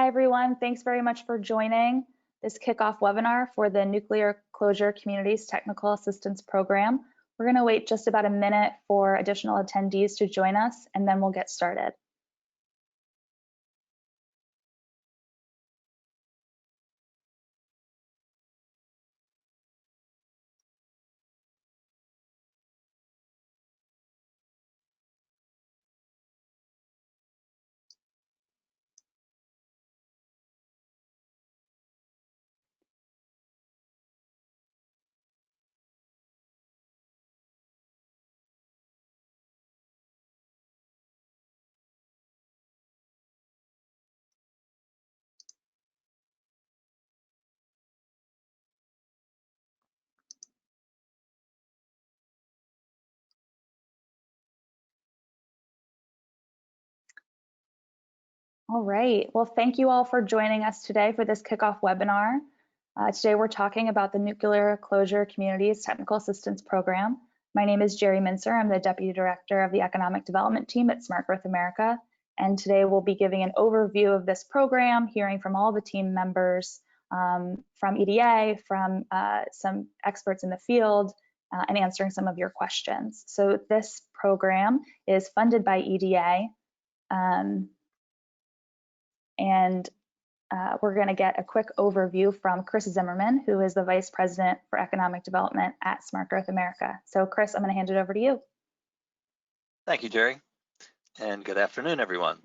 Hi, everyone. Thanks very much for joining this kickoff webinar for the Nuclear Closure Communities Technical Assistance Program. We're going to wait just about a minute for additional attendees to join us, and then we'll get started. All right, well, thank you all for joining us today for this kickoff webinar. Today we're talking about the Nuclear Closure Communities Technical Assistance Program. My name is Jerry Mincer. I'm the Deputy Director of the Economic Development Team at Smart Growth America. And today we'll be giving an overview of this program, hearing from all the team members, from EDA, from some experts in the field, and answering some of your questions. So this program is funded by EDA. We're going to get a quick overview from Chris Zimmerman, who is the Vice President for Economic Development at Smart Growth America. So Chris, I'm going to hand it over to you. Thank you, Jerry, and good afternoon, everyone.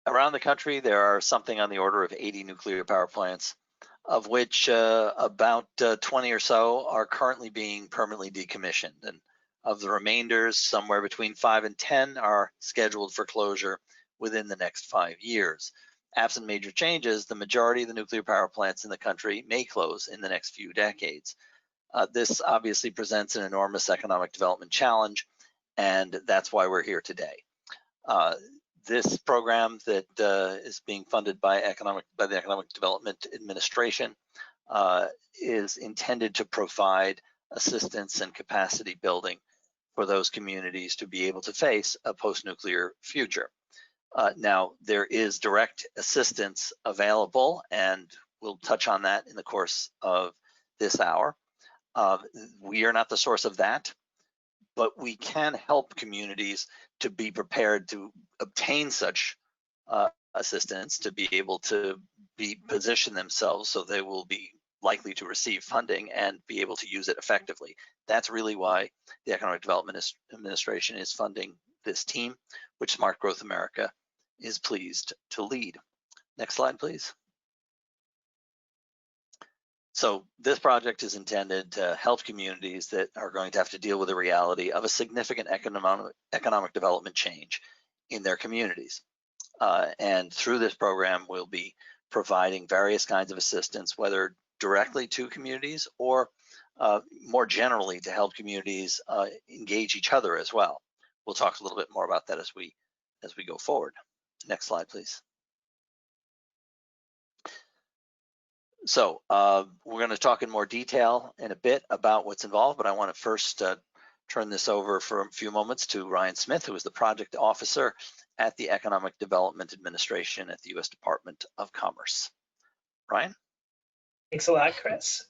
Around the country, there are something on the order of 80 nuclear power plants, of which about 20 or so are currently being permanently decommissioned. And of the remainders, somewhere between 5 and 10 are scheduled for closure within the next 5 years. Absent major changes, the majority of the nuclear power plants in the country may close in the next few decades. This obviously presents an enormous economic development challenge, and that's why we're here today. This program that is being funded by the Economic Development Administration is intended to provide assistance and capacity building for those communities to be able to face a post-nuclear future. Now, there is direct assistance available, and we'll touch on that in the course of this hour. We are not the source of that, but we can help communities to be prepared to obtain such assistance, to be able to position themselves so they will be likely to receive funding and be able to use it effectively. That's really why the Economic Development Administration is funding this team, which Smart Growth America is pleased to lead. Next slide, please. So this project is intended to help communities that are going to have to deal with the reality of a significant economic development change in their communities. And through this program, we'll be providing various kinds of assistance, whether directly to communities or more generally to help communities engage each other as well. We'll talk a little bit more about that as we go forward. Next slide, please. So we're going to talk in more detail in a bit about what's involved, but I want to first turn this over for a few moments to Ryan Smith, who is the project officer at the Economic Development Administration at the U.S. Department of Commerce. Ryan? Thanks a lot, Chris.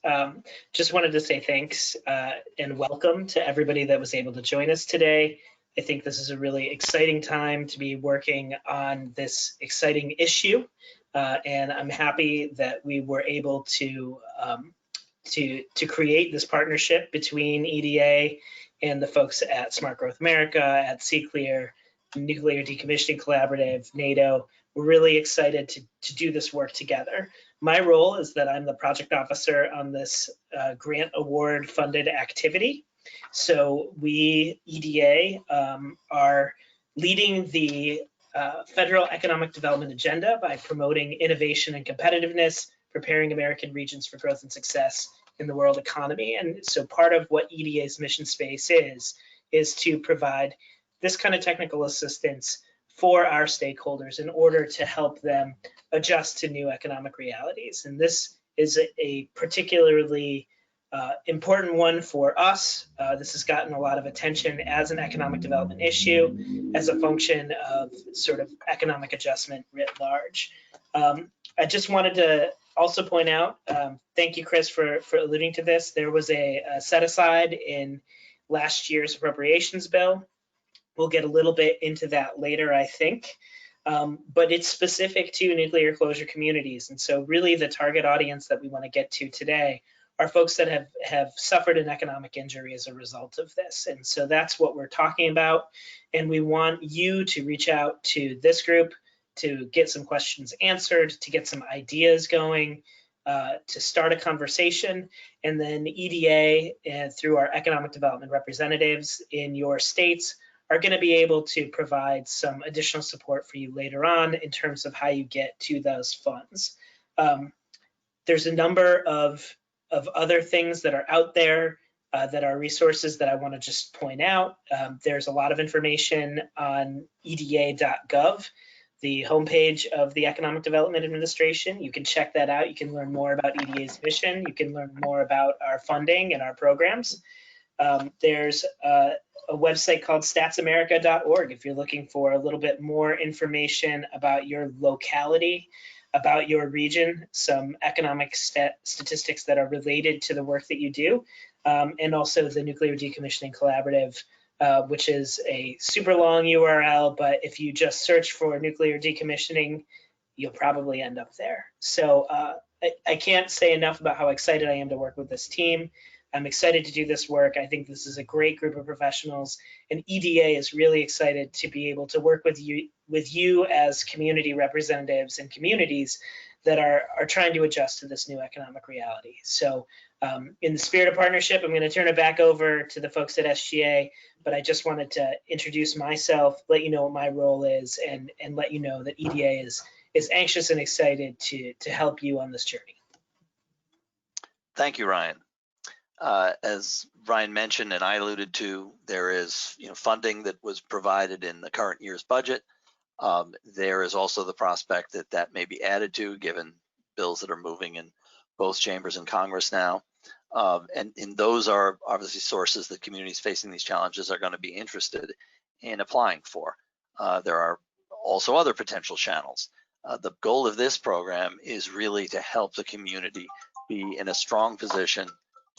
Just wanted to say thanks and welcome to everybody that was able to join us today. I think this is a really exciting time to be working on this exciting issue, and I'm happy that we were able to create this partnership between EDA and the folks at Smart Growth America, at CClear, Nuclear Decommissioning Collaborative, NADO. We're really excited to do this work together. My role is that I'm the project officer on this grant award funded activity. So we, EDA, are leading the federal economic development agenda by promoting innovation and competitiveness, preparing American regions for growth and success in the world economy. And so part of what EDA's mission space is to provide this kind of technical assistance for our stakeholders in order to help them adjust to new economic realities. And this is a particularly Important one for us. This has gotten a lot of attention as an economic development issue, as a function of sort of economic adjustment writ large. I just wanted to also point out, thank you, Chris, for alluding to this. There was a set aside in last year's appropriations bill. We'll get a little bit into that later, I think. But it's specific to nuclear closure communities. And so really the target audience that we want to get to today are folks that have suffered an economic injury as a result of this. And so that's what we're talking about. And we want you to reach out to this group to get some questions answered, to get some ideas going, to start a conversation. And then EDA, through our economic development representatives in your states, are going to be able to provide some additional support for you later on in terms of how you get to those funds. There's a number of other things that are out there that are resources that I want to just point out. There's a lot of information on eda.gov, the homepage of the Economic Development Administration. You can check that out. You can learn more about EDA's mission. You can learn more about our funding and our programs. There's a website called statsamerica.org if you're looking for a little bit more information about your locality, about your region, some economic statistics that are related to the work that you do, and also the Nuclear Decommissioning Collaborative, which is a super long URL, but if you just search for nuclear decommissioning, you'll probably end up there. So I can't say enough about how excited I am to work with this team. I'm excited to do this work. I think this is a great group of professionals, and EDA is really excited to be able to work with you as community representatives and communities that are trying to adjust to this new economic reality. So in the spirit of partnership, I'm going to turn it back over to the folks at SGA, but I just wanted to introduce myself, let you know what my role is, and let you know that EDA is anxious and excited to help you on this journey. Thank you, Ryan. As Ryan mentioned and I alluded to, there is funding that was provided in the current year's budget. There is also the prospect that that may be added to, given bills that are moving in both chambers in Congress now. And those are obviously sources that communities facing these challenges are going to be interested in applying for. There are also other potential channels. The goal of this program is really to help the community be in a strong position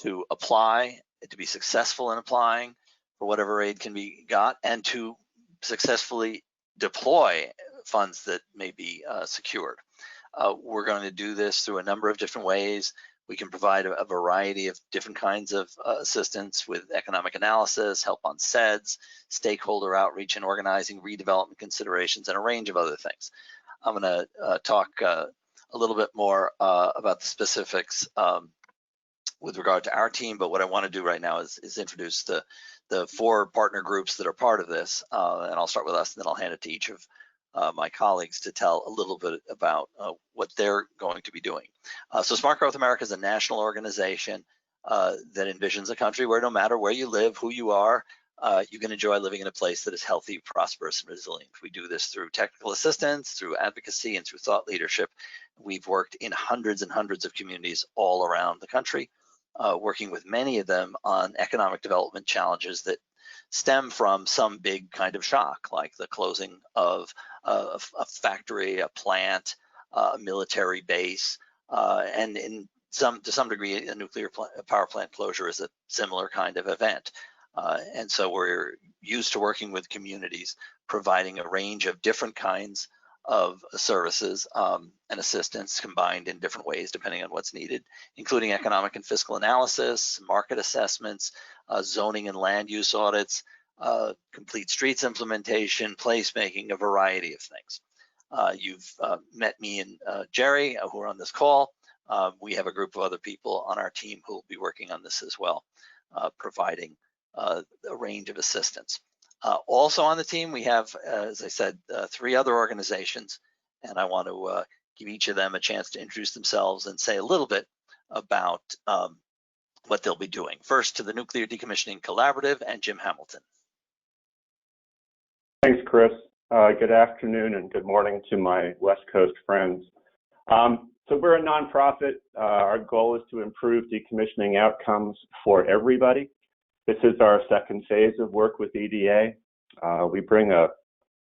to apply, to be successful in applying for whatever aid can be got, and to successfully deploy funds that may be secured. We're going to do this through a number of different ways. We can provide a variety of different kinds of assistance with economic analysis, help on SEDS, stakeholder outreach and organizing, redevelopment considerations, and a range of other things. I'm going to talk a little bit more about the specifics with regard to our team, but what I want to do right now is introduce the 4 partner groups that are part of this, and I'll start with us, and then I'll hand it to each of my colleagues to tell a little bit about what they're going to be doing. So Smart Growth America is a national organization that envisions a country where no matter where you live, who you are, you can enjoy living in a place that is healthy, prosperous, and resilient. We do this through technical assistance, through advocacy, and through thought leadership. We've worked in hundreds and hundreds of communities all around the country, working with many of them on economic development challenges that stem from some big kind of shock, like the closing of a factory, a plant, a military base, and to some degree, a nuclear power plant closure is a similar kind of event. And so we're used to working with communities, providing a range of different kinds of services and assistance combined in different ways depending on what's needed, including economic and fiscal analysis, market assessments, zoning and land use audits, complete streets implementation, placemaking, a variety of things. You've met me and Jerry, who are on this call. We have a group of other people on our team who will be working on this as well, providing a range of assistance. Also on the team, we have, as I said, 3 other organizations, and I want to give each of them a chance to introduce themselves and say a little bit about what they'll be doing. First, to the Nuclear Decommissioning Collaborative and Jim Hamilton. Thanks, Chris. Good afternoon and good morning to my West Coast friends. So we're a nonprofit. Our goal is to improve decommissioning outcomes for everybody. This is our second phase of work with EDA. We bring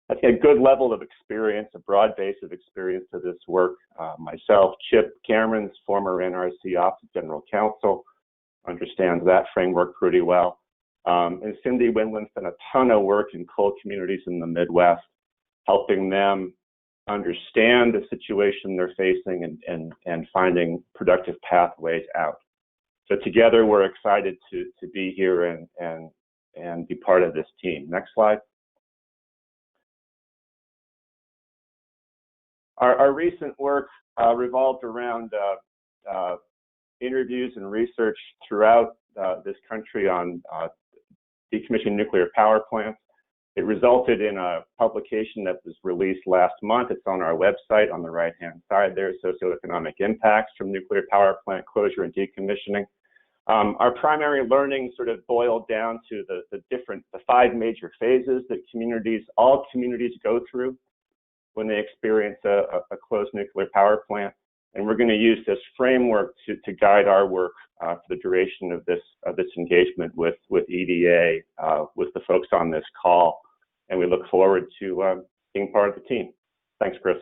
I think a good level of experience, a broad base of experience to this work. Myself, Chip Cameron's former NRC Office General Counsel, understands that framework pretty well. And Cindy Winland's done a ton of work in coal communities in the Midwest, helping them understand the situation they're facing and finding productive pathways out. So together we're excited to be here and be part of this team. Next slide. Our recent work revolved around interviews and research throughout this country on decommissioning nuclear power plants. It resulted in a publication that was released last month. It's on our website on the right-hand side there, Socioeconomic Impacts from Nuclear Power Plant Closure and Decommissioning. Our primary learning sort of boiled down to the 5 major phases that all communities go through when they experience a closed nuclear power plant. And we're going to use this framework to guide our work for the duration of this engagement with EDA, with the folks on this call. And we look forward to being part of the team. Thanks, Chris.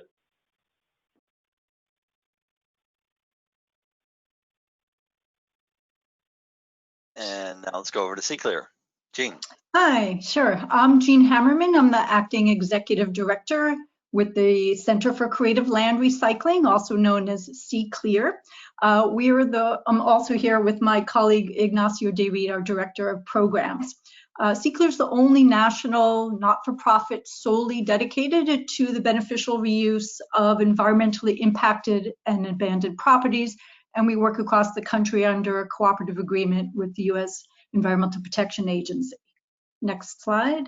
And now let's go over to CClear. Jean. Hi, sure. I'm Jean Hammerman. I'm the Acting Executive Director with the Center for Creative Land Recycling, also known as CClear. I'm also here with my colleague Ignacio De Reed, our Director of Programs. CClear is the only national not-for-profit solely dedicated to the beneficial reuse of environmentally impacted and abandoned properties, and we work across the country under a cooperative agreement with the U.S. Environmental Protection Agency. Next slide.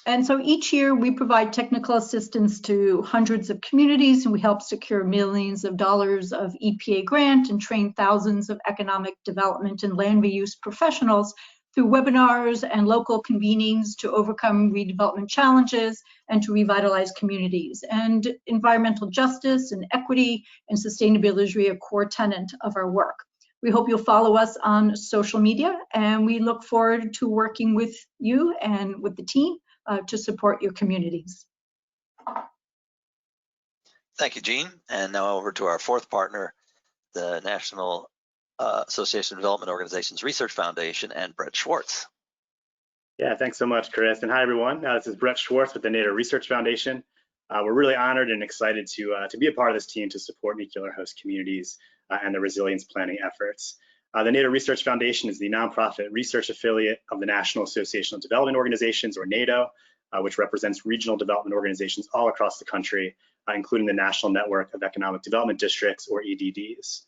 And so each year we provide technical assistance to hundreds of communities, and we help secure millions of dollars of EPA grant and train thousands of economic development and land reuse professionals through webinars and local convenings to overcome redevelopment challenges and to revitalize communities. And environmental justice and equity and sustainability is really a core tenet of our work. We hope you'll follow us on social media, and we look forward to working with you and with the team to support your communities. Thank you, Jean. And now over to our fourth partner, the National Association of Development Organizations Research Foundation, and Brett Schwartz. Yeah, thanks so much, Chris. And hi, everyone. This is Brett Schwartz with the NADO Research Foundation. We're really honored and excited to be a part of this team to support nuclear host communities and the resilience planning efforts. The NADO Research Foundation is the nonprofit research affiliate of the National Association of Development Organizations, or NADO, which represents regional development organizations all across the country, including the National Network of Economic Development Districts, or EDDs.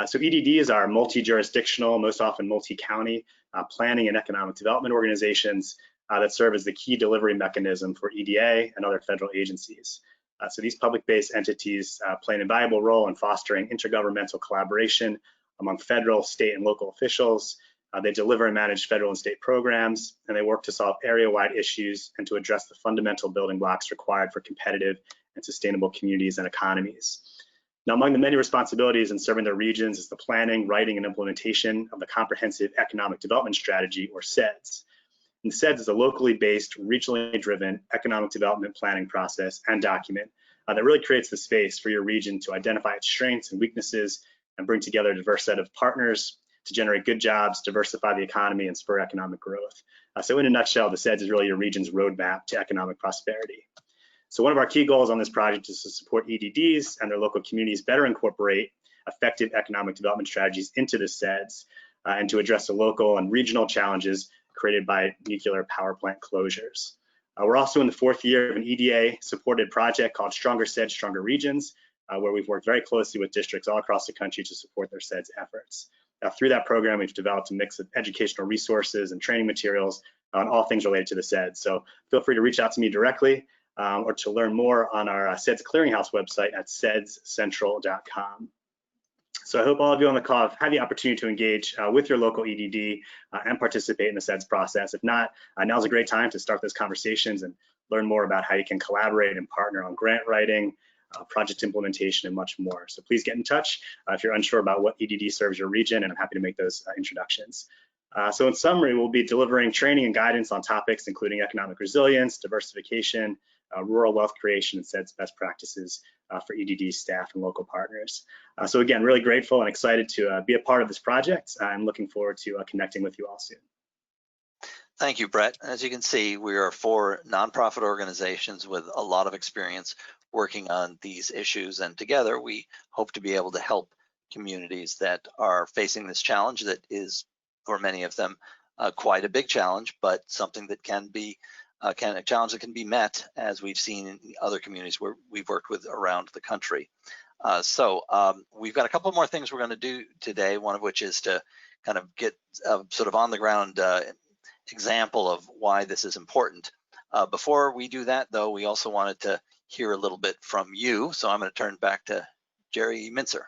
So EDDs are multi-jurisdictional, most often multi-county planning and economic development organizations that serve as the key delivery mechanism for EDA and other federal agencies. So these public-based entities play an invaluable role in fostering intergovernmental collaboration among federal, state, and local officials. They deliver and manage federal and state programs, and they work to solve area-wide issues and to address the fundamental building blocks required for competitive and sustainable communities and economies. Now, among the many responsibilities in serving their regions is the planning, writing, and implementation of the Comprehensive Economic Development Strategy, or CEDS. And CEDS is a locally based, regionally driven economic development planning process and document that really creates the space for your region to identify its strengths and weaknesses and bring together a diverse set of partners to generate good jobs, diversify the economy, and spur economic growth. So in a nutshell, the CEDS is really your region's roadmap to economic prosperity. So one of our key goals on this project is to support EDDs and their local communities better incorporate effective economic development strategies into the CEDS and to address the local and regional challenges created by nuclear power plant closures. We're also in the 4th year of an EDA-supported project called Stronger CEDS, Stronger Regions, where we've worked very closely with districts all across the country to support their CEDS efforts. Through that program, we've developed a mix of educational resources and training materials on all things related to the CEDS. So feel free to reach out to me directly or to learn more on our CEDS Clearinghouse website at cedscentral.com. So I hope all of you on the call have had the opportunity to engage with your local EDD and participate in the CEDS process. If not, now's a great time to start those conversations and learn more about how you can collaborate and partner on grant writing, project implementation, and much more. So please get in touch if you're unsure about what EDD serves your region, and I'm happy to make those introductions. So in summary, we'll be delivering training and guidance on topics including economic resilience, diversification, rural wealth creation, and SEDS best practices for EDD staff and local partners. So again, really grateful and excited to be a part of this project. I'm looking forward to connecting with you all soon. Thank you, Brett. As you can see, we are 4 nonprofit organizations with a lot of experience working on these issues, and together we hope to be able to help communities that are facing this challenge that is, for many of them, quite a big challenge, but something that can be a challenge that can be met, as we've seen in other communities where we've worked with around the country. So we've got a couple more things we're going to do today, one of which is to kind of get sort of on the ground example of why this is important. Before we do that, though, we also wanted to hear a little bit from you, so I'm going to turn back to Jerry Mincer.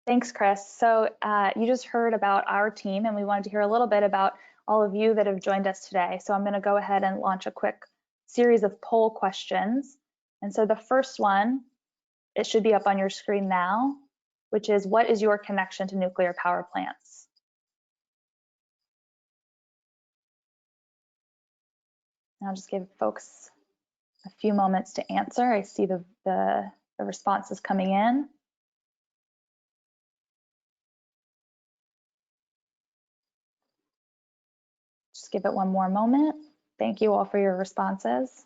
Thanks, Chris. So you just heard about our team, and we wanted to hear a little bit about all of you that have joined us today. So I'm going to go ahead and launch a quick series of poll questions. And so the first one, it should be up on your screen now, which is, what is your connection to nuclear power plants? And I'll just give folks a few moments to answer. I see the responses coming in. Just give it one more moment. Thank you all for your responses.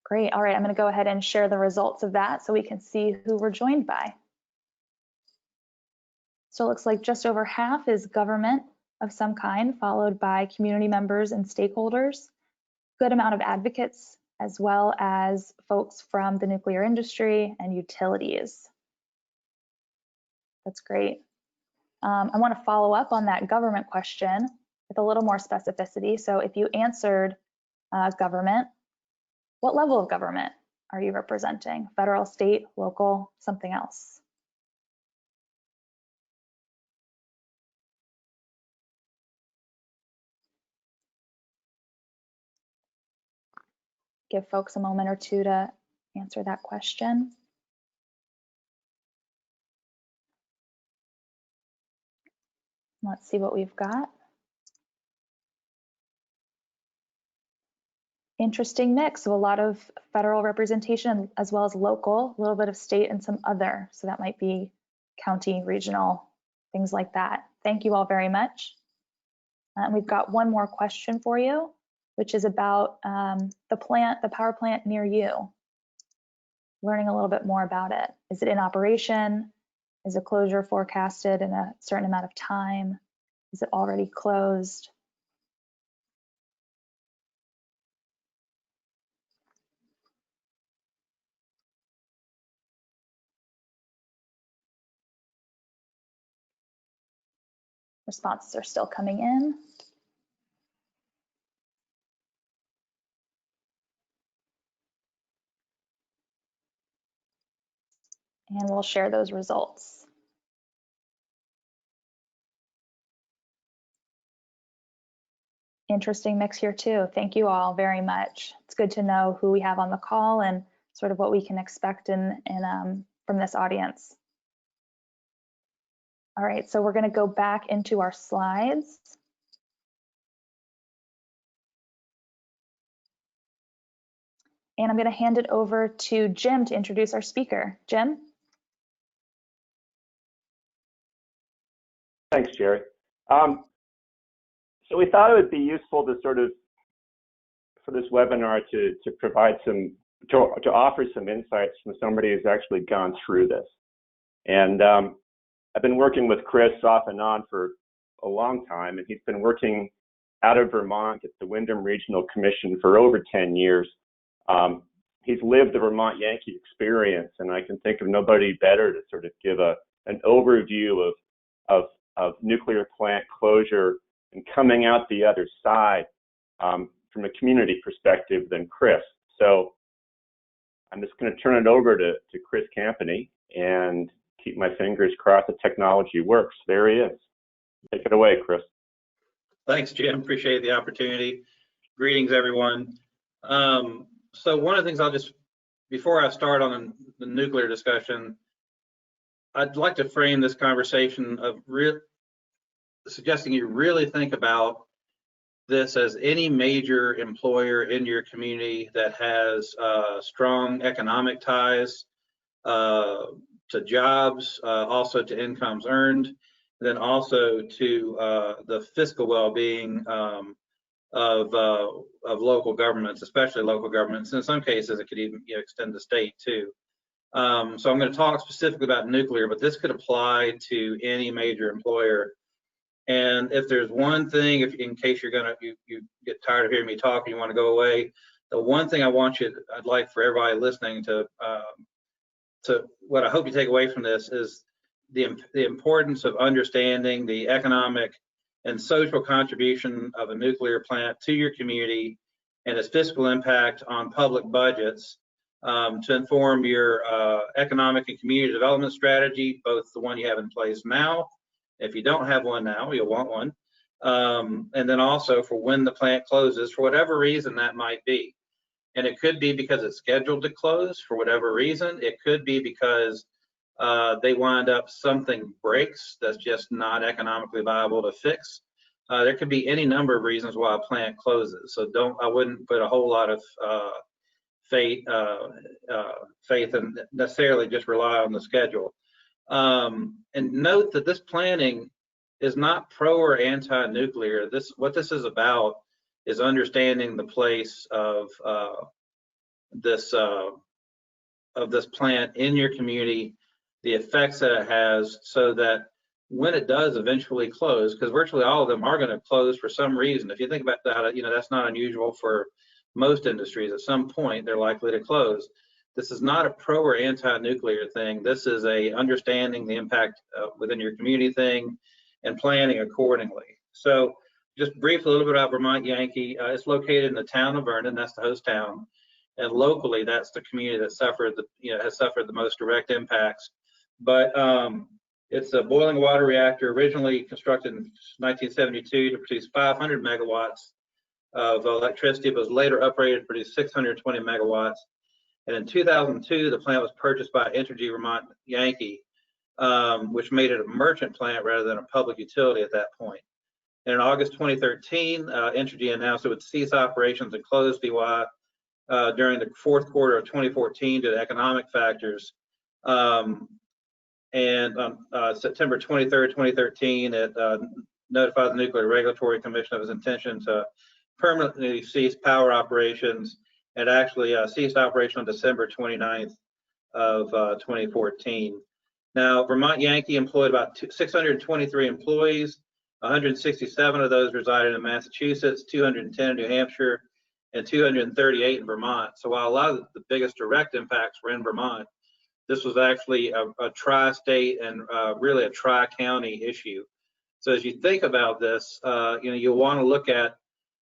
Great. All right, I'm going to go ahead and share the results of that so we can see who we're joined by. So it looks like just over half is government of some kind, followed by community members and stakeholders, good amount of advocates, as well as folks from the nuclear industry and utilities. That's great. I want to follow up on that government question with a little more specificity. So if you answered government, what level of government are you representing? Federal, state, local, something else? Give folks a moment or two to answer that question. Let's see what we've got. Interesting mix of a lot of federal representation as well as local, a little bit of state and some other. So that might be county, regional, things like that. Thank you all very much. And we've got one more question for you, which is about the power plant near you. Learning a little bit more about it. Is it in operation? Is a closure forecasted in a certain amount of time? Is it already closed? Responses are still coming in. And we'll share those results. Interesting mix here too. Thank you all very much. It's good to know who we have on the call and sort of what we can expect from this audience. All right, so we're going to go back into our slides. And I'm going to hand it over to Jim to introduce our speaker. Jim? Thanks, Jerry. So we thought it would be useful to sort of, for this webinar, to provide some, to offer some insights from somebody who's actually gone through this. And I've been working with Chris off and on for a long time, and he's been working out of Vermont at the Windham Regional Commission for over 10 years. He's lived the Vermont Yankee experience, and I can think of nobody better to sort of give an overview of nuclear plant closure and coming out the other side from a community perspective than Chris. So I'm just going to turn it over to Chris Campany and keep my fingers crossed the technology works. There he is. Take it away, Chris. Thanks, Jim. Appreciate the opportunity. Greetings, everyone. So one of the things before I start on the nuclear discussion, I'd like to frame this conversation of suggesting you really think about this as any major employer in your community that has strong economic ties to jobs, also to incomes earned, then also to the fiscal well-being of local governments, especially local governments. In some cases, it could even extend to state too. So I'm going to talk specifically about nuclear, but this could apply to any major employer. And if there's one thing, in case you get tired of hearing me talk and you want to go away, the one thing I'd like for everybody listening to what I hope you take away from this is the importance of understanding the economic and social contribution of a nuclear plant to your community and its fiscal impact on public budgets to inform your economic and community development strategy, both the one you have in place now. If you don't have one now, you'll want one. And then also for when the plant closes, for whatever reason that might be. And it could be because it's scheduled to close for whatever reason. It could be because they wind up, something breaks that's just not economically viable to fix. There could be any number of reasons why a plant closes. So I wouldn't put a whole lot of faith and necessarily just rely on the schedule. And note that this planning is not pro or anti-nuclear. What this is about is understanding the place of this plant in your community, the effects that it has, so that when it does eventually close, because virtually all of them are going to close for some reason. If you think about that, that's not unusual for most industries. At some point, they're likely to close. This is not a pro or anti-nuclear thing. This is a understanding the impact within your community thing and planning accordingly. So just briefly, a little bit about Vermont Yankee. It's located in the town of Vernon. That's the host town. And locally, that's the community that has suffered the most direct impacts. But it's a boiling water reactor originally constructed in 1972 to produce 500 megawatts of electricity, but was later upgraded to produce 620 megawatts. And in 2002, the plant was purchased by Entergy Vermont Yankee, which made it a merchant plant rather than a public utility at that point. And in August 2013, Entergy announced it would cease operations and close VY during the fourth quarter of 2014 due to economic factors. And on September 23rd, 2013, it notified the Nuclear Regulatory Commission of its intention to permanently cease power operations, and actually ceased operation on December 29th of 2014. Now, Vermont Yankee employed about 623 employees. 167 of those resided in Massachusetts, 210 in New Hampshire, and 238 in Vermont. So while a lot of the biggest direct impacts were in Vermont, this was actually a tri-state and really a tri-county issue. So as you think about this, you'll want to look at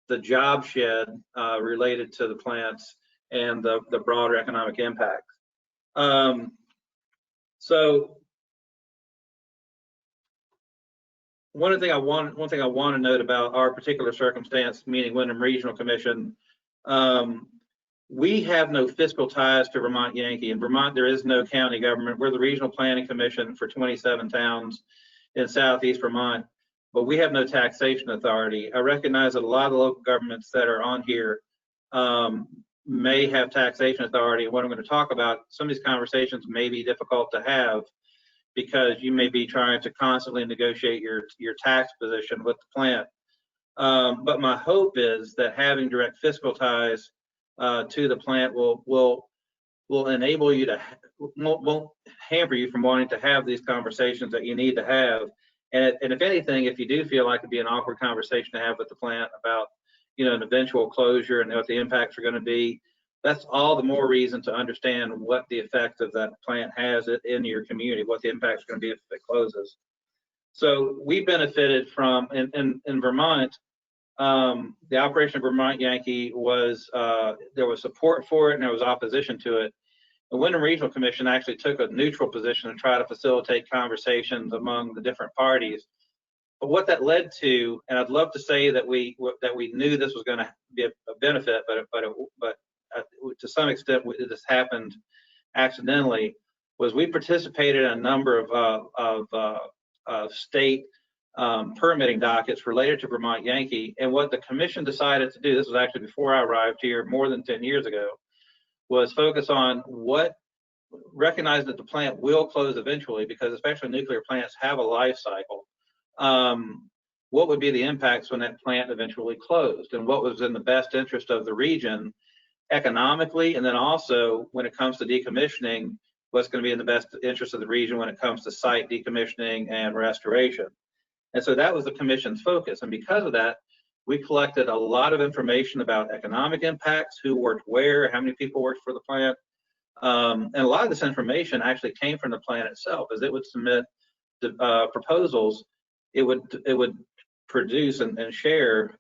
the job shed related to the plants and the broader economic impact. So one thing I want to note about our particular circumstance, meaning Windham Regional Commission, we have no fiscal ties to Vermont Yankee. In Vermont, there is no county government. We're the Regional Planning Commission for 27 towns in Southeast Vermont, but we have no taxation authority. I recognize that a lot of the local governments that are on here may have taxation authority. And what I'm going to talk about, some of these conversations may be difficult to have because you may be trying to constantly negotiate your tax position with the plant. But my hope is that having direct fiscal ties to the plant will enable you to, won't hamper you from wanting to have these conversations that you need to have. And if anything, if you do feel like it'd be an awkward conversation to have with the plant about, an eventual closure and what the impacts are going to be, that's all the more reason to understand what the effect of that plant has in your community, what the impact is going to be if it closes. So we benefited from, in Vermont, the operation of Vermont Yankee was, there was support for it and there was opposition to it. The Windham Regional Commission actually took a neutral position to try to facilitate conversations among the different parties. what that led to, and I'd love to say that we knew this was going to be a benefit, but to some extent this happened accidentally, was we participated in a number of state permitting dockets related to Vermont Yankee. And what the commission decided to do, this was actually before I arrived here more than 10 years ago, was focus on recognize that the plant will close eventually, because especially nuclear plants have a life cycle. What would be the impacts when that plant eventually closed, and what was in the best interest of the region economically, and then also when it comes to decommissioning, what's going to be in the best interest of the region when it comes to site decommissioning and restoration. And so that was the commission's focus. And because of that, we collected a lot of information about economic impacts, who worked where, how many people worked for the plant. And a lot of this information actually came from the plant itself. As it would submit the proposals, it would produce and share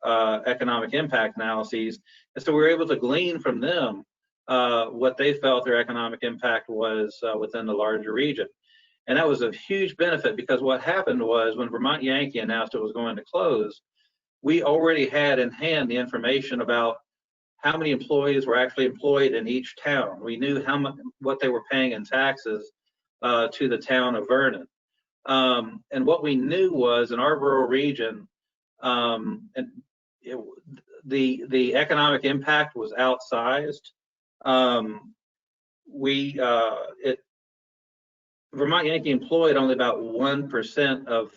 economic impact analyses. And so we were able to glean from them what they felt their economic impact was within the larger region. And that was a huge benefit, because what happened was when Vermont Yankee announced it was going to close, we already had in hand the information about how many employees were actually employed in each town. We knew what they were paying in taxes to the town of Vernon. And what we knew was in our rural region, the economic impact was outsized. Vermont Yankee employed only about 1% of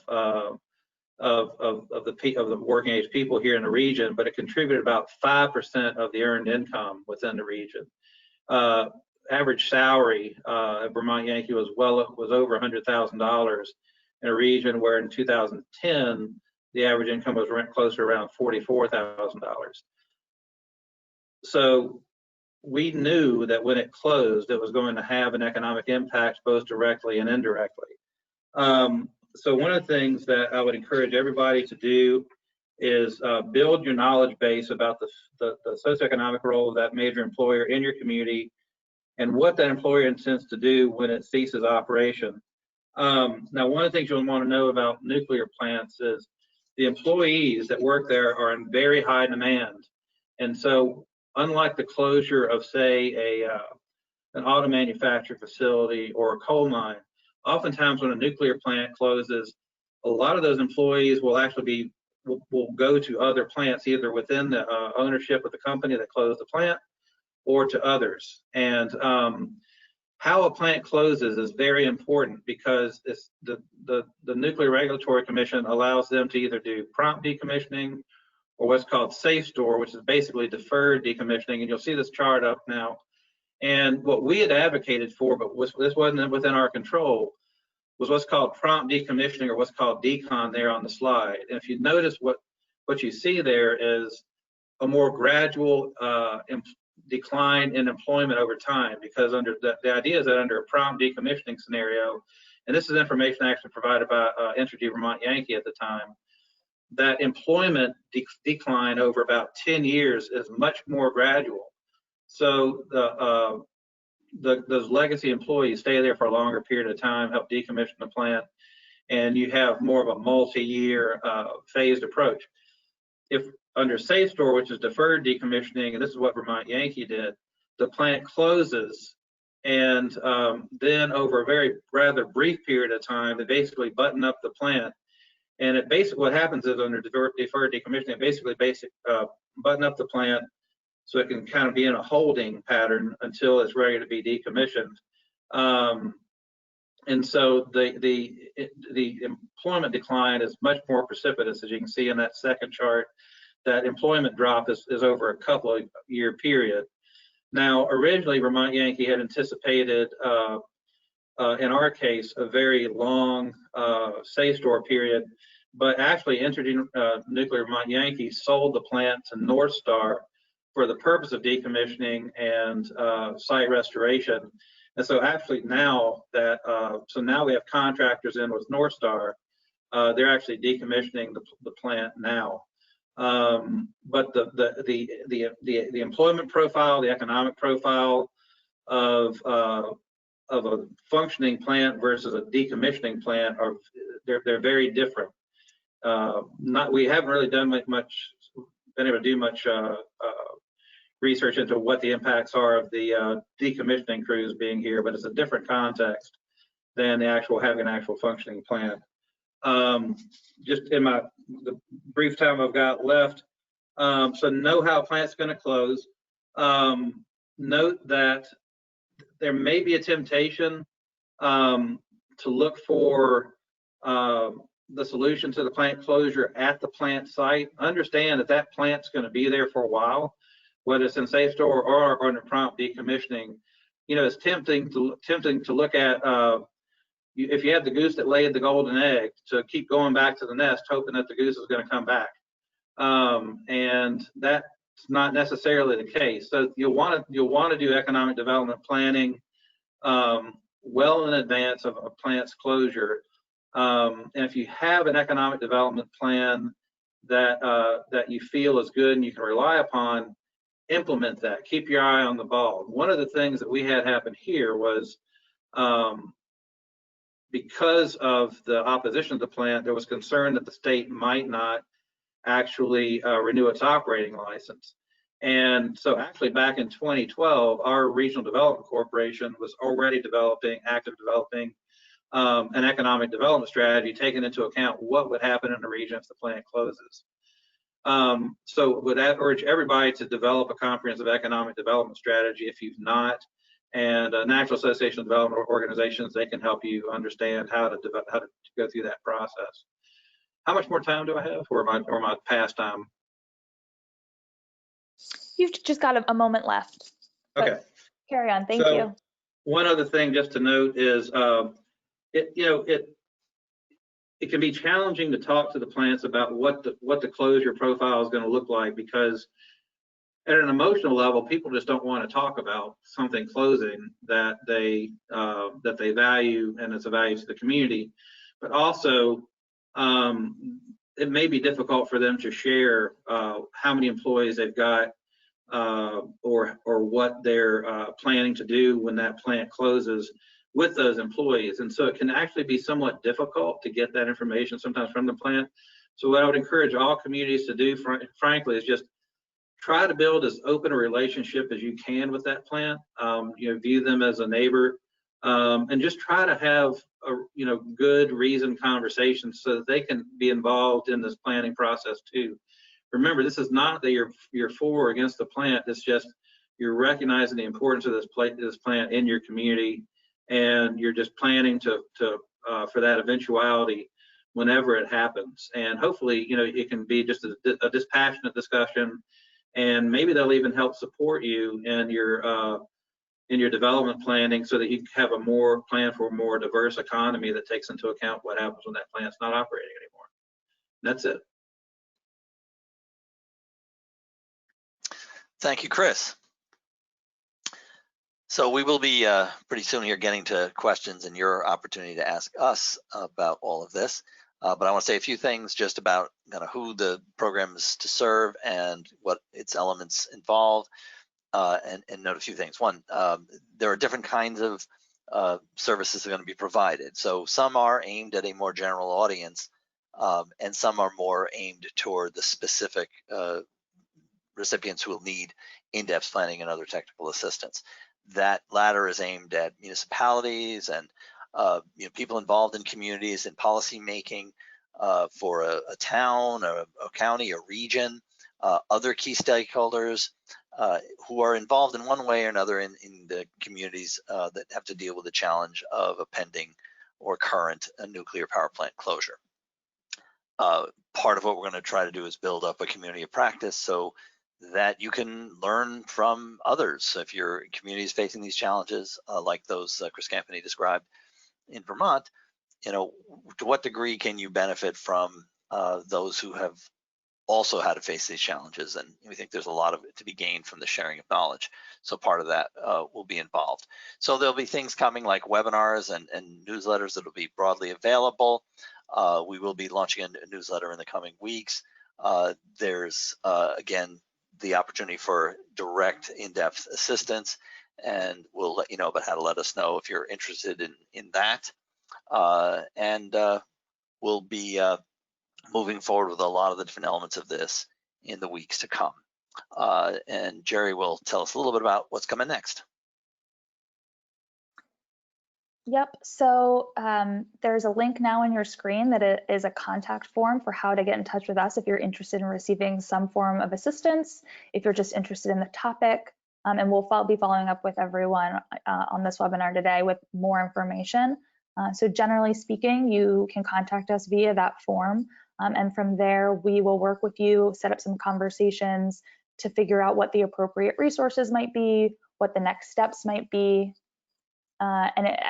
the working age people here in the region, but it contributed about 5% of the earned income within the region. Average salary at Vermont Yankee was over $100,000 in a region where in 2010 the average income was closer around $44,000. So we knew that when it closed, it was going to have an economic impact both directly and indirectly. So one of the things that I would encourage everybody to do is build your knowledge base about the socioeconomic role of that major employer in your community and what that employer intends to do when it ceases operation. Now, one of the things you'll want to know about nuclear plants is the employees that work there are in very high demand. And so unlike the closure of, say, an auto manufacturing facility or a coal mine, oftentimes when a nuclear plant closes, a lot of those employees will actually will go to other plants, either within the ownership of the company that closed the plant or to others. And how a plant closes is very important, because the Nuclear Regulatory Commission allows them to either do prompt decommissioning or what's called safe store, which is basically deferred decommissioning. And you'll see this chart up now. And what we had advocated for, but this wasn't within our control, was what's called prompt decommissioning, or what's called decon there on the slide. And if you notice, what you see there is a more gradual decline in employment over time, because under the idea is that under a prompt decommissioning scenario, and this is information actually provided by Entergy Vermont Yankee at the time, that employment decline over about 10 years is much more gradual. So those legacy employees stay there for a longer period of time, help decommission the plant, and you have more of a multi-year phased approach. If under safe store, which is deferred decommissioning, and this is what Vermont Yankee did, the plant closes, and then over a rather brief period of time, they basically button up the plant. And it basically, what happens is under deferred decommissioning, it basically button up the plant so it can kind of be in a holding pattern until it's ready to be decommissioned. And so the employment decline is much more precipitous, as you can see in that second chart. That employment drop is over a couple of year period. Now, originally Vermont Yankee had anticipated, in our case, a very long safe store period, but actually Entergy Nuclear Vermont Yankee sold the plant to North Star for the purpose of decommissioning and site restoration. And so actually now that, so now we have contractors in with North Star, they're actually decommissioning the plant now. But the employment profile, the economic profile of a functioning plant versus a decommissioning plant they're very different. we haven't really been able to do much research into what the impacts are of the decommissioning crews being here, but it's a different context than having an actual functioning plant. Just in the brief time I've got left, so know how a plant's going to close. Note that there may be a temptation to look for the solution to the plant closure at the plant site. Understand that that plant's going to be there for a while, whether it's in safe store or under prompt decommissioning. You know, it's tempting to look at if you had the goose that laid the golden egg, to keep going back to the nest, hoping that the goose is going to come back, and that's not necessarily the case. So you'll want to do economic development planning well in advance of a plant's closure. And if you have an economic development plan that you feel is good and you can rely upon, implement that. Keep your eye on the ball. One of the things that we had happen here was because of the opposition to the plant, there was concern that the state might not actually renew its operating license. And so actually back in 2012, our Regional Development Corporation was already active developing an economic development strategy, taking into account what would happen in the region if the plant closes. So would urge everybody to develop a comprehensive economic development strategy if you've not, and National Association of Development Organizations, they can help you understand how to go through that process. How much more time do I have, or am I past time? You've just got a moment left. Okay. Carry on. Thank you. One other thing just to note is, it can be challenging to talk to the plants about what the closure profile is going to look like, because at an emotional level, people just don't want to talk about something closing that they value and it's a value to the community. But also, it may be difficult for them to share how many employees they've got or what they're planning to do when that plant closes with those employees. And so it can actually be somewhat difficult to get that information sometimes from the plant. So what I would encourage all communities to do, frankly, is just try to build as open a relationship as you can with that plant. View them as a neighbor, and just try to have good reasoned conversations so that they can be involved in this planning process too. Remember, this is not that you're for or against the plant. It's just you're recognizing the importance of this plant in your community, and you're just planning for that eventuality whenever it happens. And hopefully, it can be just a dispassionate discussion, and maybe they'll even help support you in your development planning so that you have a more plan for a more diverse economy that takes into account what happens when that plant's not operating anymore. That's it. Thank you, Chris. So we will be pretty soon here getting to questions and your opportunity to ask us about all of this. But I want to say a few things just about who the program is to serve and what its elements involve, and note a few things. One, there are different kinds of services that are going to be provided. So some are aimed at a more general audience, and some are more aimed toward the specific recipients who will need in-depth planning and other technical assistance. That latter is aimed at municipalities and people involved in communities and policy making for a town, a county, a region, other key stakeholders who are involved in one way or another in the communities that have to deal with the challenge of a pending or current nuclear power plant closure. Part of what we're going to try to do is build up a community of practice so that you can learn from others. So if your community is facing these challenges, like those Chris Campany described in Vermont, to what degree can you benefit from those who have also had to face these challenges? And we think there's a lot of it to be gained from the sharing of knowledge. So part of that will be involved. So there'll be things coming like webinars and newsletters that will be broadly available. We will be launching a newsletter in the coming weeks. There's, again, the opportunity for direct in-depth assistance, and we'll let you know about how to let us know if you're interested in that. And we'll be moving forward with a lot of the different elements of this in the weeks to come. And Jerry will tell us a little bit about what's coming next. Yep, so there's a link now on your screen that is a contact form for how to get in touch with us if you're interested in receiving some form of assistance, if you're just interested in the topic, and we'll be following up with everyone on this webinar today with more information. So generally speaking, you can contact us via that form, and from there we will work with you, set up some conversations to figure out what the appropriate resources might be, what the next steps might be.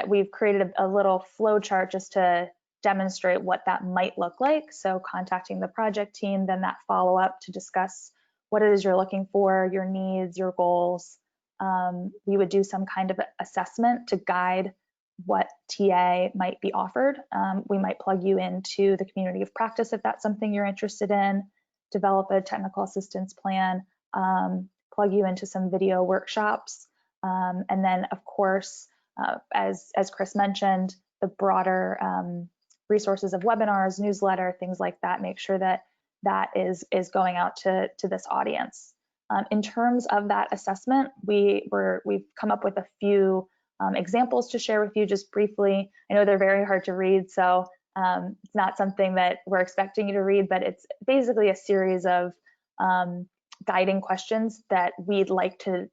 We've created a little flow chart just to demonstrate what that might look like. So contacting the project team, then that follow-up to discuss what it is you're looking for, your needs, your goals. We would do some kind of assessment to guide what TA might be offered. We might plug you into the community of practice if that's something you're interested in, develop a technical assistance plan, plug you into some video workshops, and then of course, as Chris mentioned, the broader resources of webinars, newsletter, things like that, make sure that that is going out to this audience. In terms of that assessment, we've come up with a few examples to share with you just briefly. I know they're very hard to read, so it's not something that we're expecting you to read, but it's basically a series of guiding questions that we'd like to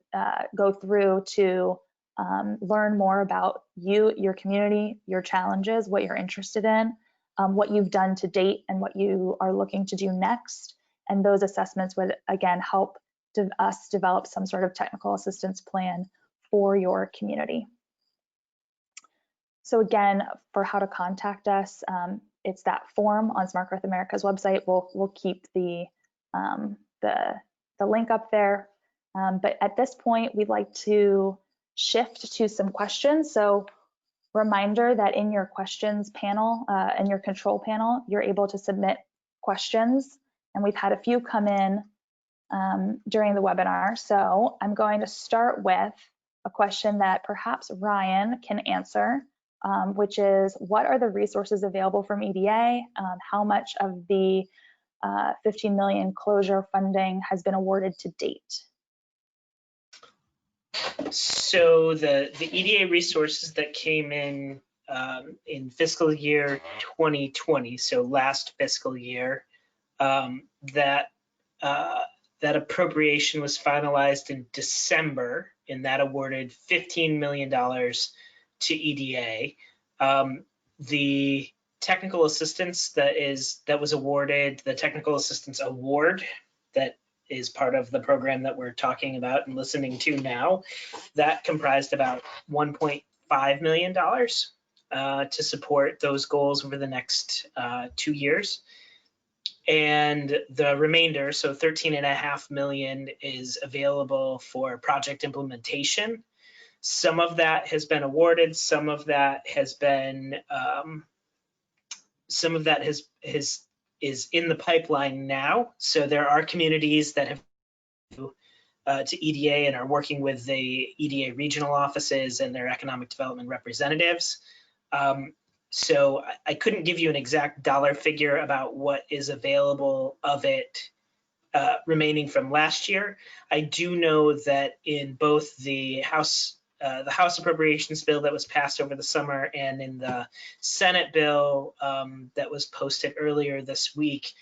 go through to learn more about you, your community, your challenges, what you're interested in, what you've done to date and what you are looking to do next. And those assessments would, again, help us develop some sort of technical assistance plan for your community. So again, for how to contact us, it's that form on Smart Growth America's website. We'll keep the link up there. But at this point, we'd like to shift to some questions. So reminder that in your questions panel, in your control panel, you're able to submit questions. And we've had a few come in during the webinar. So I'm going to start with a question that perhaps Ryan can answer, which is, what are the resources available from EDA? How much of the 15 million closure funding has been awarded to date? So the EDA resources that came in fiscal year 2020, so last fiscal year, that appropriation was finalized in December, and that awarded $15 million to EDA. The technical assistance that was awarded, the technical assistance award that is part of the program that we're talking about and listening to now, that comprised about $1.5 million to support those goals over the next 2 years. And the remainder, so $13.5 million, is available for project implementation. Some of that has been awarded, some of that has been, is in the pipeline now. So there are communities that have to EDA and are working with the EDA regional offices and their economic development representatives. So I couldn't give you an exact dollar figure about what is available of it remaining from last year. I do know that in both the House Appropriations Bill that was passed over the summer and in the Senate bill that was posted earlier this week,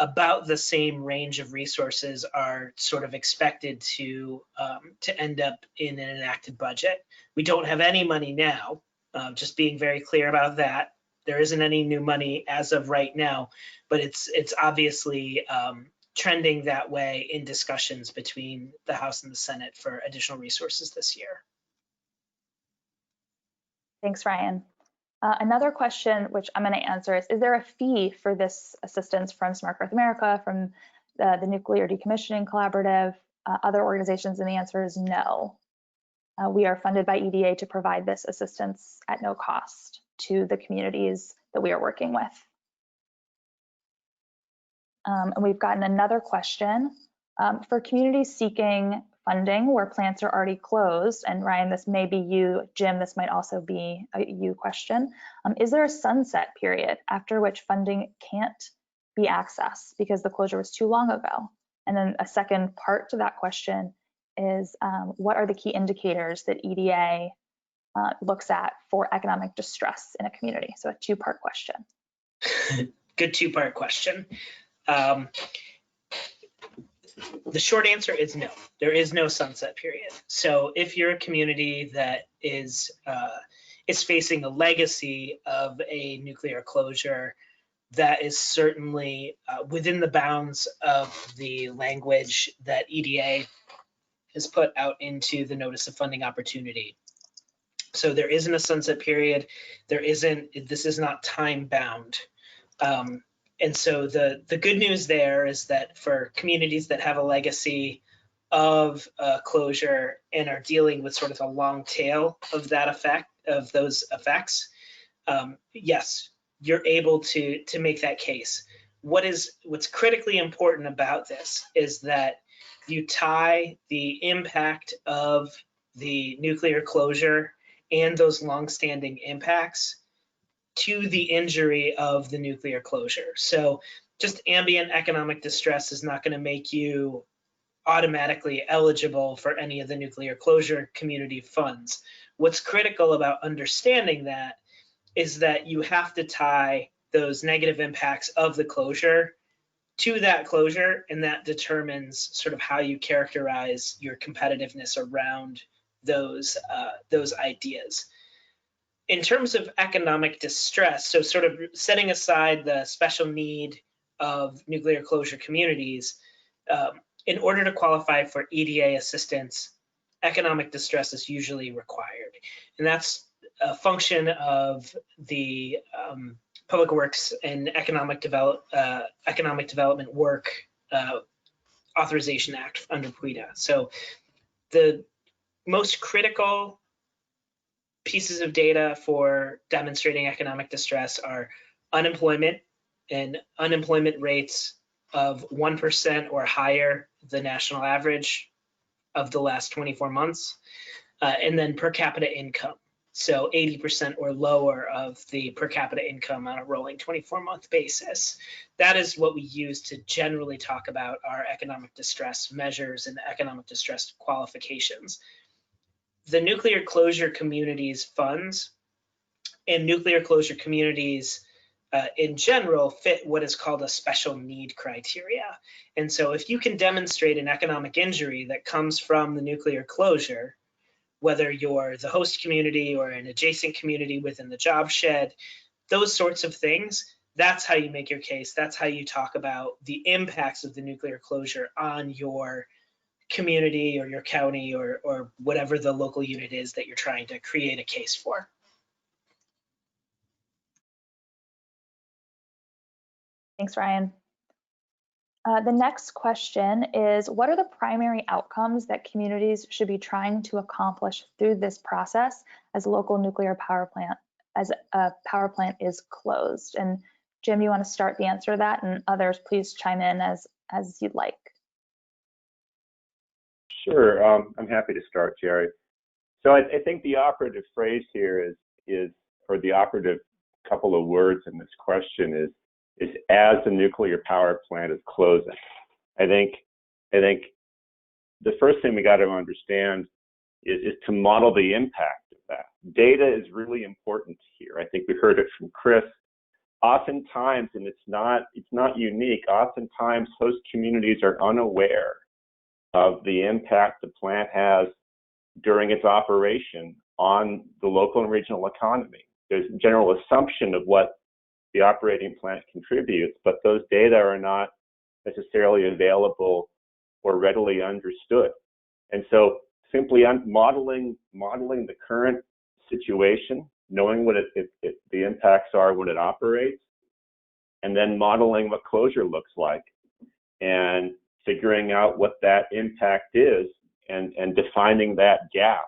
about the same range of resources are sort of expected to end up in an enacted budget. We don't have any money now, just being very clear about that. There isn't any new money as of right now, but it's obviously trending that way in discussions between the House and the Senate for additional resources this year. Thanks, Ryan. Another question, which I'm going to answer, is there a fee for this assistance from Smart Growth America, from the Nuclear Decommissioning Collaborative, other organizations? And the answer is no. We are funded by EDA to provide this assistance at no cost to the communities that we are working with. And we've gotten another question. For communities seeking funding where plants are already closed, and Ryan, this may be you, Jim, this might also be a you question. Is there a sunset period after which funding can't be accessed because the closure was too long ago? And then a second part to that question is what are the key indicators that EDA looks at for economic distress in a community? So a two-part question. Good two-part question. The short answer is no. There is no sunset period. So if you're a community that is facing a legacy of a nuclear closure, that is certainly within the bounds of the language that EDA has put out into the Notice of Funding Opportunity. So there isn't a sunset period. This is not time bound. And so the good news there is that for communities that have a legacy of closure and are dealing with sort of a long tail of those effects, yes, you're able to make that case. What's critically important about this is that you tie the impact of the nuclear closure and those longstanding impacts to the injury of the nuclear closure. So just ambient economic distress is not going to make you automatically eligible for any of the nuclear closure community funds. What's critical about understanding that is that you have to tie those negative impacts of the closure to that closure, and that determines sort of how you characterize your competitiveness around those ideas. In terms of economic distress, so sort of setting aside the special need of nuclear closure communities, in order to qualify for EDA assistance, economic distress is usually required. And that's a function of the Public Works and Economic Development Work Authorization Act under PWEDA. So the most critical pieces of data for demonstrating economic distress are unemployment and unemployment rates of 1% or higher, the national average of the last 24 months, and then per capita income. So 80% or lower of the per capita income on a rolling 24-month basis. That is what we use to generally talk about our economic distress measures and economic distress qualifications. The nuclear closure communities funds and nuclear closure communities in general fit what is called a special need criteria. And so if you can demonstrate an economic injury that comes from the nuclear closure, whether you're the host community or an adjacent community within the job shed, those sorts of things, that's how you make your case. That's how you talk about the impacts of the nuclear closure on your community or your county or whatever the local unit is that you're trying to create a case for. Thanks, Ryan. The next question is, what are the primary outcomes that communities should be trying to accomplish through this process as a local nuclear power plant, as a power plant is closed? And Jim, you want to start the answer to that, and others please chime in as you'd like. Sure, I'm happy to start, Jerry. So I think the operative phrase here is, or the operative couple of words in this question is as the nuclear power plant is closing. I think the first thing we got to understand is to model the impact of that. Data is really important here. I think we heard it from Chris. Oftentimes, and it's not unique, oftentimes host communities are unaware of the impact the plant has during its operation on the local and regional economy. There's a general assumption of what the operating plant contributes, but those data are not necessarily available or readily understood. And so simply modeling the current situation, knowing what the impacts are when it operates, and then modeling what closure looks like, and figuring out what that impact is, and defining that gap,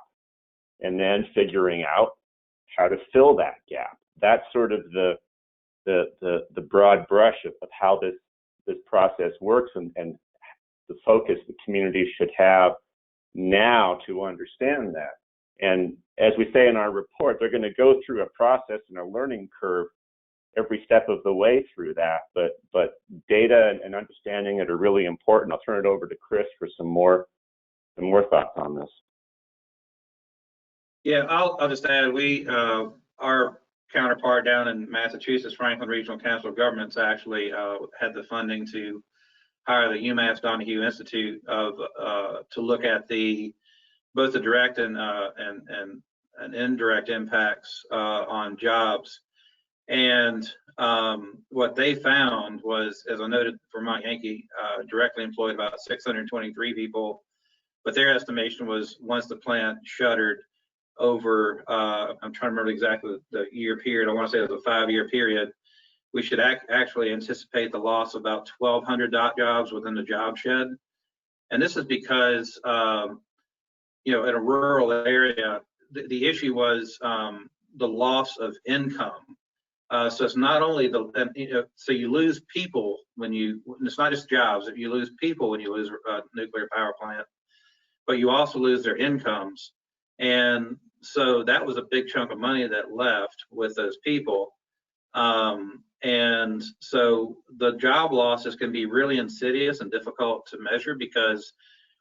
and then figuring out how to fill that gap. That's sort of the broad brush of how this process works, and the focus the community should have now to understand that. And as we say in our report, they're going to go through a process and a learning curve every step of the way through that, but data and understanding it are really important. I'll turn it over to Chris for some more thoughts on this. Yeah, I'll just add, our counterpart down in Massachusetts, Franklin Regional Council of Governments, actually had the funding to hire the UMass Donahue Institute to look at both the direct and indirect impacts on jobs. And what they found was, as I noted, Vermont Yankee directly employed about 623 people, but their estimation was once the plant shuttered over, I'm trying to remember exactly the year period, I want to say it was a 5-year period, we should actually anticipate the loss of about 1,200 jobs within the job shed. And this is because, in a rural area, the issue was the loss of income. So it's not only so you lose people it's not just jobs, you lose people when you lose a nuclear power plant, but you also lose their incomes. And so that was a big chunk of money that left with those people. And so the job losses can be really insidious and difficult to measure, because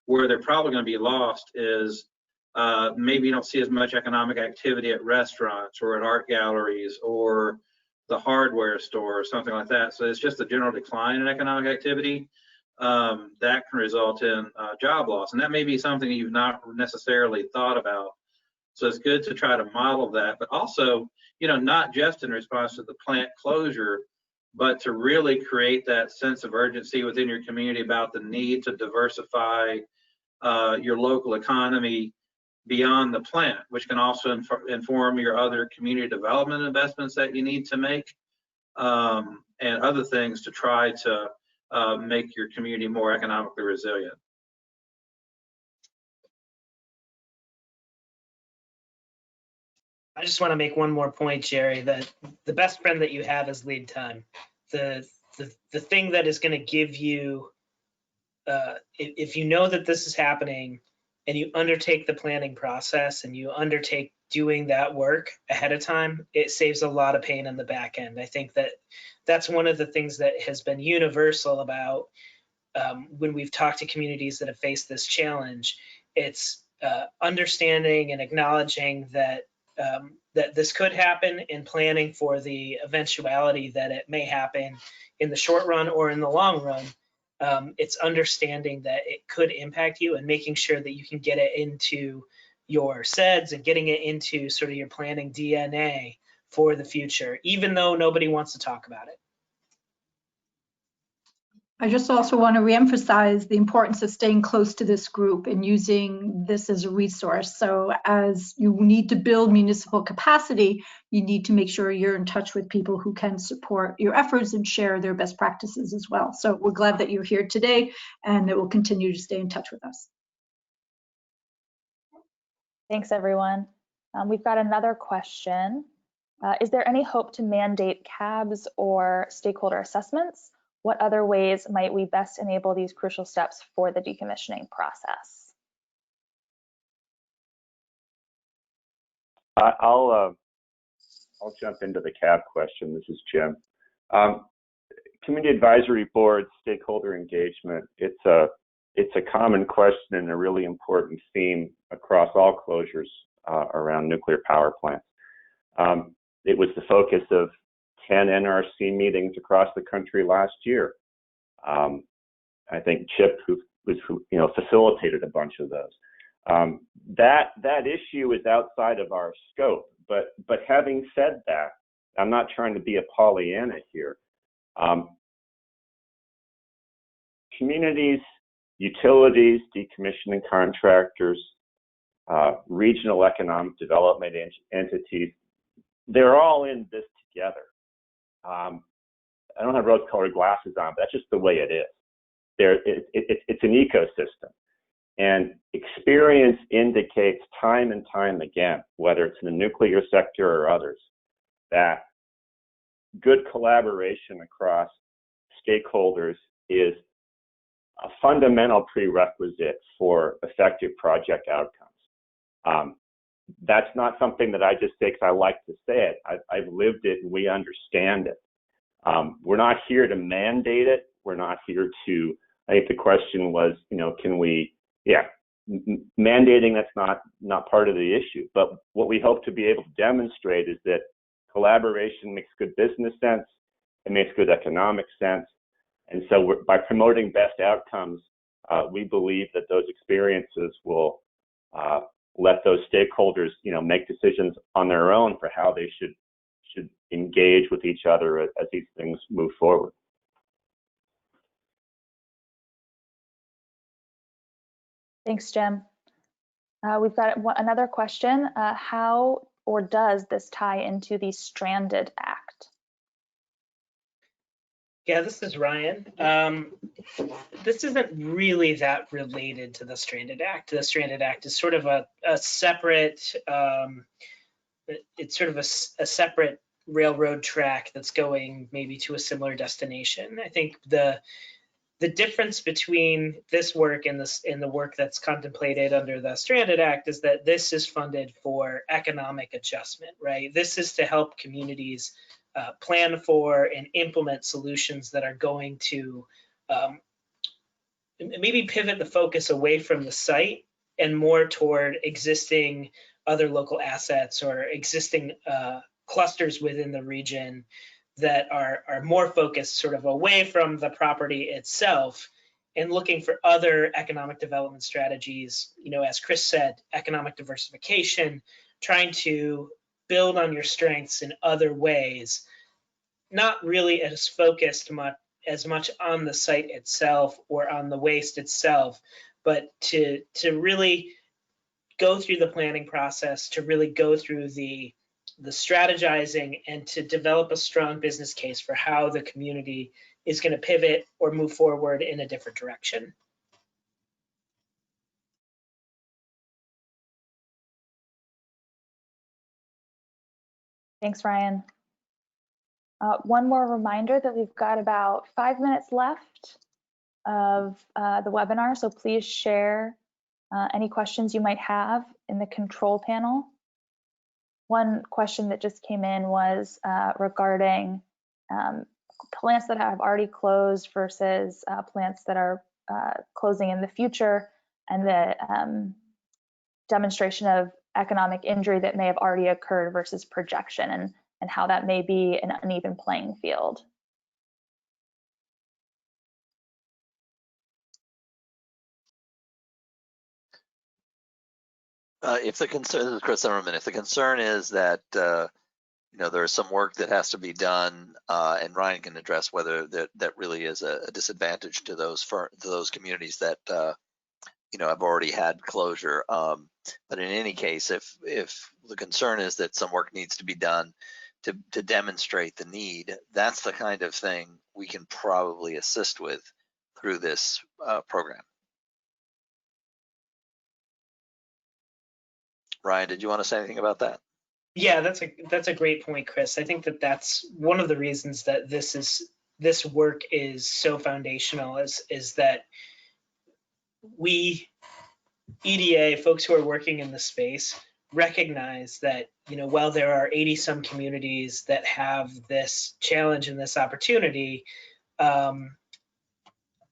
where they're probably going to be lost is maybe you don't see as much economic activity at restaurants or at art galleries or the hardware store or something like that. So it's just a general decline in economic activity that can result in job loss. And that may be something you've not necessarily thought about. So it's good to try to model that, but also, not just in response to the plant closure, but to really create that sense of urgency within your community about the need to diversify your local economy beyond the plant, which can also inform your other community development investments that you need to make, and other things to try to make your community more economically resilient. I just want to make one more point, Jerry, that the best friend that you have is lead time. The thing that is going to give you, if you know that this is happening and you undertake the planning process and you undertake doing that work ahead of time, it saves a lot of pain in the back end. I think that's one of the things that has been universal about when we've talked to communities that have faced this challenge. It's understanding and acknowledging that that this could happen and planning for the eventuality that it may happen in the short run or in the long run. It's understanding that it could impact you and making sure that you can get it into your SEDS and getting it into sort of your planning DNA for the future, even though nobody wants to talk about it. I just also want to reemphasize the importance of staying close to this group and using this as a resource. So as you need to build municipal capacity, you need to make sure you're in touch with people who can support your efforts and share their best practices as well. So we're glad that you're here today and that we'll continue to stay in touch with us. Thanks, everyone. We've got another question. Is there any hope to mandate CABs or stakeholder assessments? What other ways might we best enable these crucial steps for the decommissioning process? I'll jump into the CAB question. This is Jim. Community advisory boards, stakeholder engagement. It's a common question and a really important theme across all closures around nuclear power plants. It was the focus of 10 NRC meetings across the country last year. I think Chip, who facilitated a bunch of those. That issue is outside of our scope. But having said that, I'm not trying to be a Pollyanna here. Communities, utilities, decommissioning contractors, regional economic development entities, they're all in this together. I don't have rose-colored glasses on, but that's just the way it is. It's an ecosystem. And experience indicates time and time again, whether it's in the nuclear sector or others, that good collaboration across stakeholders is a fundamental prerequisite for effective project outcomes. That's not something that I just say because I like to say it. I've lived it and we understand it. We're not here to mandate it. We're not here to, I think the question was, can we, mandating, that's not part of the issue. But what we hope to be able to demonstrate is that collaboration makes good business sense, it makes good economic sense. And so by promoting best outcomes, we believe that those experiences will let those stakeholders, make decisions on their own for how they should engage with each other as these things move forward. Thanks, Jim. We've got another question. How or does this tie into the Stranded Act? Yeah, this is Ryan. This isn't really that related to the Stranded Act. The Stranded Act is sort of a separate, it's sort of a separate railroad track that's going maybe to a similar destination. I think the difference between this work and the work that's contemplated under the Stranded Act is that this is funded for economic adjustment, right? This is to help communities plan for and implement solutions that are going to maybe pivot the focus away from the site and more toward existing other local assets or existing clusters within the region that are more focused sort of away from the property itself and looking for other economic development strategies, as Chris said, economic diversification, trying to build on your strengths in other ways, not really as focused as much on the site itself or on the waste itself, but to really go through the planning process, to really go through the strategizing and to develop a strong business case for how the community is going to pivot or move forward in a different direction. Thanks, Ryan. One more reminder that we've got about 5 minutes left of the webinar, so please share any questions you might have in the control panel. One question that just came in was regarding plants that have already closed versus plants that are closing in the future, and the demonstration of economic injury that may have already occurred versus projection, and how that may be an uneven playing field. If the concern, this is Chris Hammerman, if the concern is that there's some work that has to be done, and Ryan can address whether that really is a disadvantage to those communities that have already had closure. But in any case, if the concern is that some work needs to be done to demonstrate the need, that's the kind of thing we can probably assist with through this program. Ryan, did you want to say anything about that? Yeah, that's a great point, Chris. I think that's one of the reasons that this work is so foundational is that we, EDA, folks who are working in the space, recognize that, while there are 80 some communities that have this challenge and this opportunity, all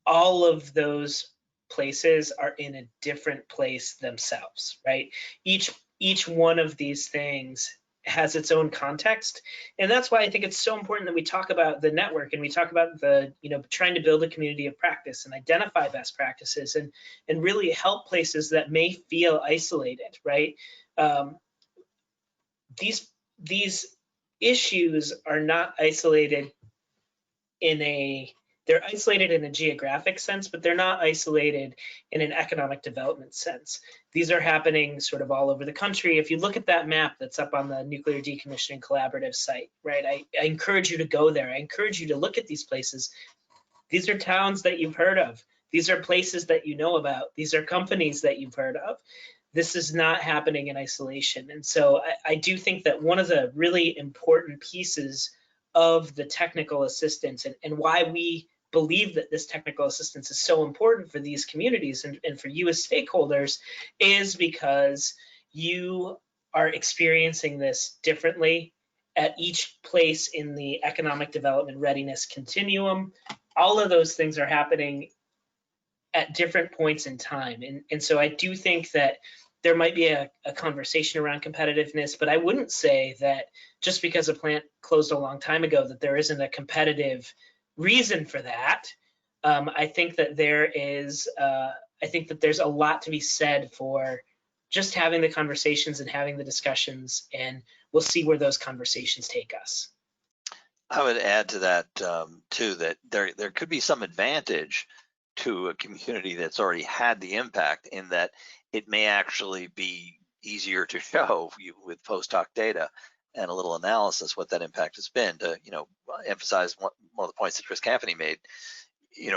of those places are in a different place themselves, right? Each one of these things has its own context. And that's why I think it's so important that we talk about the network and we talk about trying to build a community of practice and identify best practices and really help places that may feel isolated, right? These issues are not isolated they're isolated in a geographic sense, but they're not isolated in an economic development sense. These are happening sort of all over the country. If you look at that map that's up on the Nuclear Decommissioning Collaborative site, right? I encourage you to go there. I encourage you to look at these places. These are towns that you've heard of. These are places that you know about. These are companies that you've heard of. This is not happening in isolation. And so I do think that one of the really important pieces of the technical assistance and why we believe that this technical assistance is so important for these communities and for you as stakeholders is because you are experiencing this differently at each place in the economic development readiness continuum. All of those things are happening at different points in time. And so I do think that there might be a conversation around competitiveness, but I wouldn't say that just because a plant closed a long time ago that there isn't a competitive reason for that. I think that there's a lot to be said for just having the conversations and having the discussions, and we'll see where those conversations take us. I would add to that too, that there could be some advantage to a community that's already had the impact, in that it may actually be easier to show you with Posthoc data and a little analysis what that impact has been. To emphasize one of the points that Chris Campany made,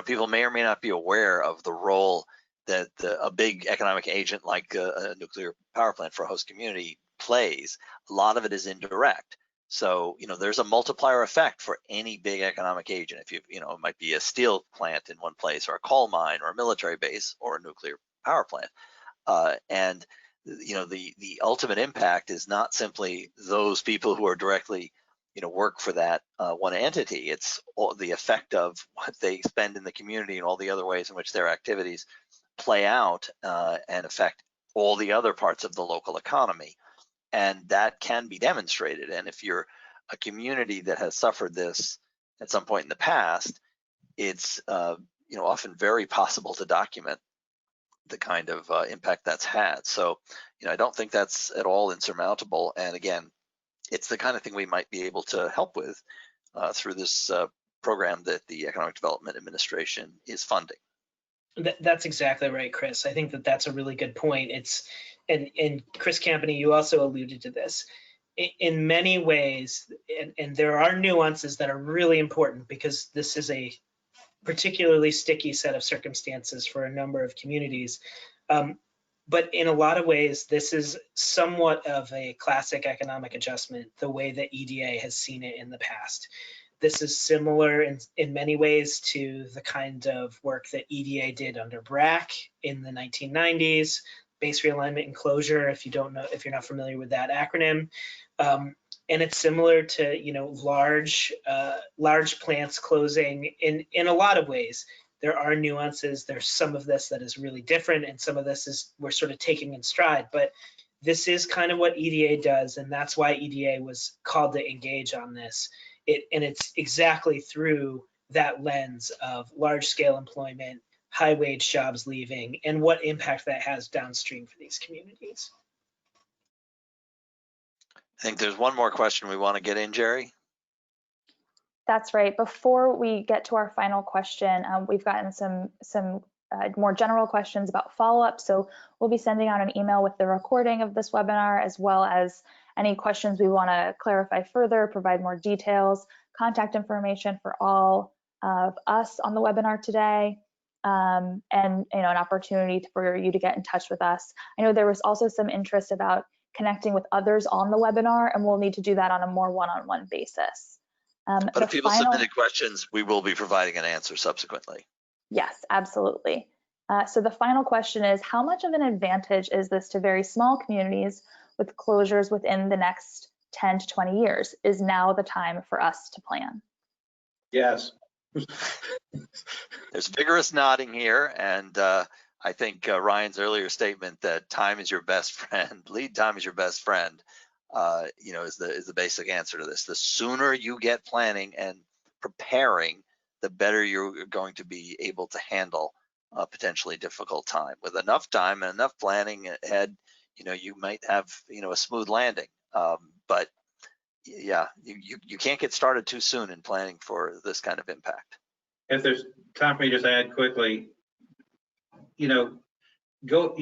people may or may not be aware of the role that a big economic agent like a nuclear power plant for a host community plays. A lot of it is indirect. So, there's a multiplier effect for any big economic agent. If it might be a steel plant in one place, or a coal mine, or a military base, or a nuclear power plant. And the ultimate impact is not simply those people who are directly work for that one entity. It's all the effect of what they spend in the community and all the other ways in which their activities play out and affect all the other parts of the local economy. And that can be demonstrated. And if you're a community that has suffered this at some point in the past, it's often very possible to document the kind of impact that's had. So, I don't think that's at all insurmountable. And again, it's the kind of thing we might be able to help with through this program that the Economic Development Administration is funding. That's exactly right, Chris. I think that that's a really good point. And Chris Campany, you also alluded to this. In many ways, and there are nuances that are really important, because this is a particularly sticky set of circumstances for a number of communities. But in a lot of ways, this is somewhat of a classic economic adjustment, the way that EDA has seen it in the past. This is similar in many ways to the kind of work that EDA did under BRAC in the 1990s, base realignment and closure, if you're not familiar with that acronym. And it's similar to large plants closing in a lot of ways. There are nuances. There's some of this that is really different, and some of this is we're sort of taking in stride. But this is kind of what EDA does, and that's why EDA was called to engage on this. And it's exactly through that lens of large-scale employment, high-wage jobs leaving, and what impact that has downstream for these communities. I think there's one more question we want to get in, Jerry. That's right. Before we get to our final question, we've gotten some more general questions about follow-up. So we'll be sending out an email with the recording of this webinar, as well as any questions we want to clarify further, provide more details, contact information for all of us on the webinar today, and an opportunity for you to get in touch with us. I know there was also some interest about connecting with others on the webinar, and we'll need to do that on a more one-on-one basis. But if people submitted questions, we will be providing an answer subsequently. Yes, absolutely. So the final question is, how much of an advantage is this to very small communities with closures within the next 10 to 20 years? Is now the time for us to plan? Yes. There's vigorous nodding here, and I think Ryan's earlier statement that time is your best friend, lead time is your best friend, is the basic answer to this. The sooner you get planning and preparing, the better you're going to be able to handle a potentially difficult time. With enough time and enough planning ahead, you might have a smooth landing. But yeah, you can't get started too soon in planning for this kind of impact. If there's time for me to just add quickly, you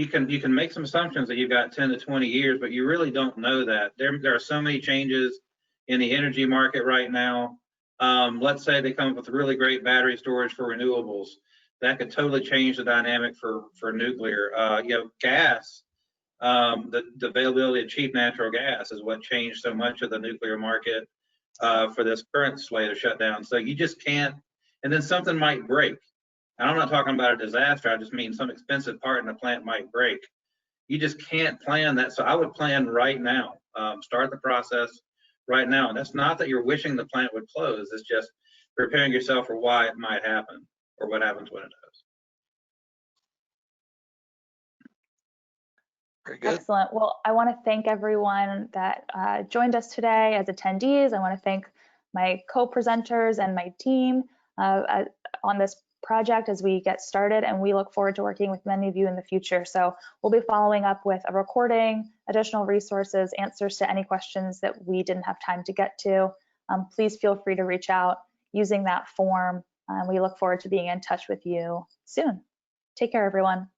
can make some assumptions that you've got 10 to 20 years, but you really don't know that. There are so many changes in the energy market right now. Let's say they come up with really great battery storage for renewables. That could totally change the dynamic for nuclear. Gas, the availability of cheap natural gas is what changed so much of the nuclear market for this current slate of shutdowns. So you just can't, and then something might break. And I'm not talking about a disaster, I just mean some expensive part in the plant might break. You just can't plan that. So I would plan right now, start the process right now. And that's not that you're wishing the plant would close. It's just preparing yourself for why it might happen or what happens when it does. Very good. Excellent. Well, I want to thank everyone that joined us today as attendees. I want to thank my co-presenters and my team on this project as we get started, and we look forward to working with many of you in the future. So we'll be following up with a recording, additional resources, answers to any questions that we didn't have time to get to. Please feel free to reach out using that form. We look forward to being in touch with you soon. Take care, everyone.